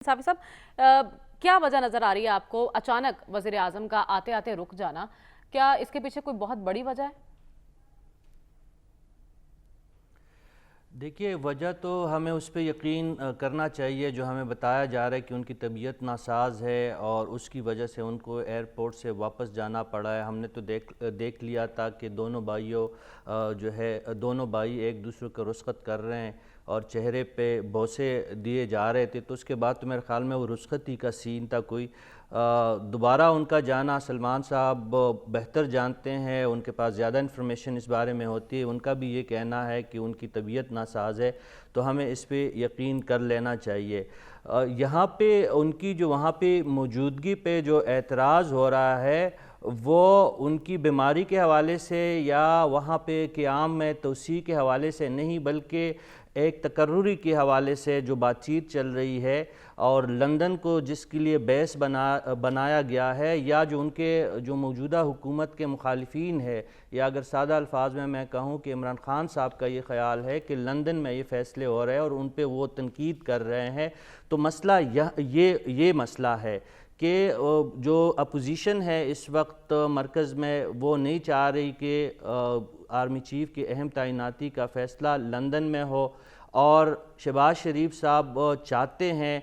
साहब साहब क्या वजह नजर आ रही है आपको अचानक वजीर आजम का आते आते रुक जाना? क्या इसके पीछे कोई बहुत बड़ी वजह है? देखिए, वजह तो हमें उस पे यकीन करना चाहिए जो हमें बताया जा रहा है कि उनकी तबीयत नासाज है और उसकी वजह से उनको एयरपोर्ट से वापस जाना पड़ा है। हमने तो देख लिया था कि दोनों भाइयों जो है दोनों भाई एक दूसरे को रुस्खत कर रहे हैं और चेहरे पे बोसे दिए जा रहे थे, तो उसके बाद तो मेरे ख़्याल में वो रुस्खती का सीन था कोई। दोबारा उनका जाना सलमान साहब बेहतर जानते हैं, उनके पास ज़्यादा इन्फॉर्मेशन इस बारे में होती है। उनका भी ये कहना है कि उनकी तबीयत नासाज है, तो हमें इस पे यकीन कर लेना चाहिए। यहाँ पे उनकी जो वहाँ पे मौजूदगी पे जो एतराज़ हो रहा है वो उनकी बीमारी के हवाले से या वहाँ पे क़याम में तोसी के हवाले से नहीं, बल्कि एक तकर्रुरी के हवाले से जो बातचीत चल रही है और लंदन को जिसके लिए बेस बनाया गया है, या जो उनके जो मौजूदा हुकूमत के मुखालिफिन है, या अगर सादा अल्फाज में मैं कहूँ कि इमरान खान साहब का ये ख़्याल है कि लंदन में ये फ़ैसले हो रहे हैं और उन पे वो तनकीद कर रहे हैं, तो मसला ये मसला है कि जो अपोजिशन है इस वक्त मरकज़ में वो नहीं चाह रही कि आर्मी चीफ़ की अहम तैनाती का फ़ैसला लंदन में हो, और शहबाज शरीफ साहब चाहते हैं,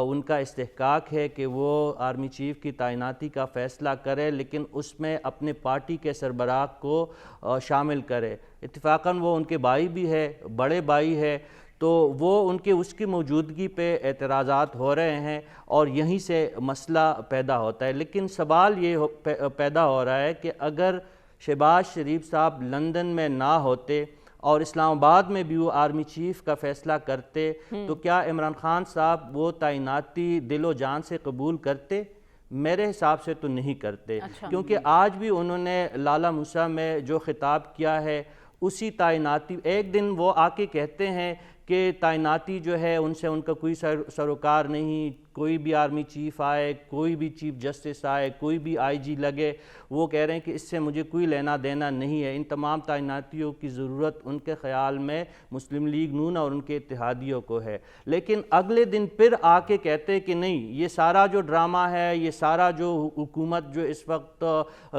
उनका इस्तेहकाक है कि वो आर्मी चीफ़ की तैनाती का फ़ैसला करे, लेकिन उसमें अपने पार्टी के सरबराह को शामिल करे। इत्तेफाकन वो उनके भाई भी है, बड़े भाई है, तो वो उनके उसकी मौजूदगी पे एतराज़ात हो रहे हैं और यहीं से मसला पैदा होता है। लेकिन सवाल ये पैदा हो रहा है कि अगर शहबाज शरीफ साहब लंदन में ना होते और इस्लामाबाद में भी वो आर्मी चीफ़ का फ़ैसला करते, तो क्या इमरान खान साहब वो तैनाती दिलो जान से कबूल करते? मेरे हिसाब से तो नहीं करते। अच्छा। क्योंकि आज भी उन्होंने लाला मूसा में जो खिताब किया है उसी तैनाती, एक दिन वो आके कहते हैं कि तैनाती जो है उनसे उनका कोई सरोकार नहीं, कोई भी आर्मी चीफ़ आए, कोई भी चीफ़ जस्टिस आए, कोई भी आईजी लगे, वो कह रहे हैं कि इससे मुझे कोई लेना देना नहीं है। इन तमाम तैनातियों की ज़रूरत उनके ख़्याल में मुस्लिम लीग नून और उनके इत्तेहादियों को है। लेकिन अगले दिन फिर आके कहते हैं कि नहीं, ये सारा जो ड्रामा है, ये सारा जो हुकूमत जो इस वक्त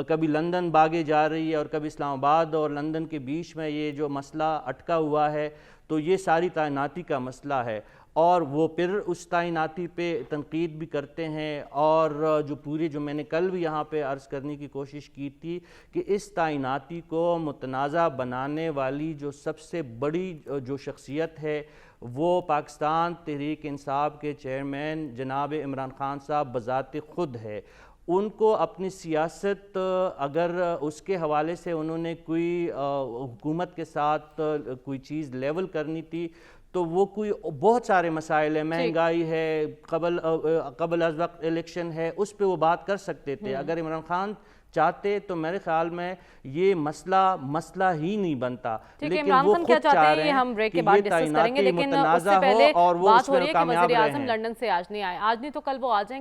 कभी लंदन भागे जा रही है और कभी इस्लामाबाद और लंदन के बीच में ये जो मसला अटका हुआ है, तो ये सारी तैनाती का मसला है। और वो फिर उस तैनाती पे तनकीद भी करते हैं, और जो मैंने कल भी यहाँ पे अर्ज़ करने की कोशिश की थी कि इस तैनाती को मुतनाज़ा बनाने वाली जो सबसे बड़ी जो शख्सियत है वो पाकिस्तान तहरीक इंसाफ के चेयरमैन जनाब इमरान खान साहब बज़ात खुद है। उनको अपनी सियासत अगर उसके हवाले से उन्होंने कोई हुकूमत के साथ कोई चीज़ लेवल करनी थी, तो वो कोई बहुत सारे मसाइल है, महंगाई है, कबल अज़ वक्त इलेक्शन है, उस पे वो बात कर सकते थे। अगर इमरान खान चाहते तो मेरे ख्याल में ये मसला ही नहीं बनता। लेकिन वो खुद चाह रहे हैं हम ब्रेक कि के बाद ये डिस्कस करेंगे, तैनाती लेकिन उससे मुतनाज़ा हो पहले और वो बात हो उसमें रही है कि कामयाब वज़ीर रहे आज़म हैं। लंदन से आज नहीं आए, आज नहीं तो कल वो आ जाएंगे।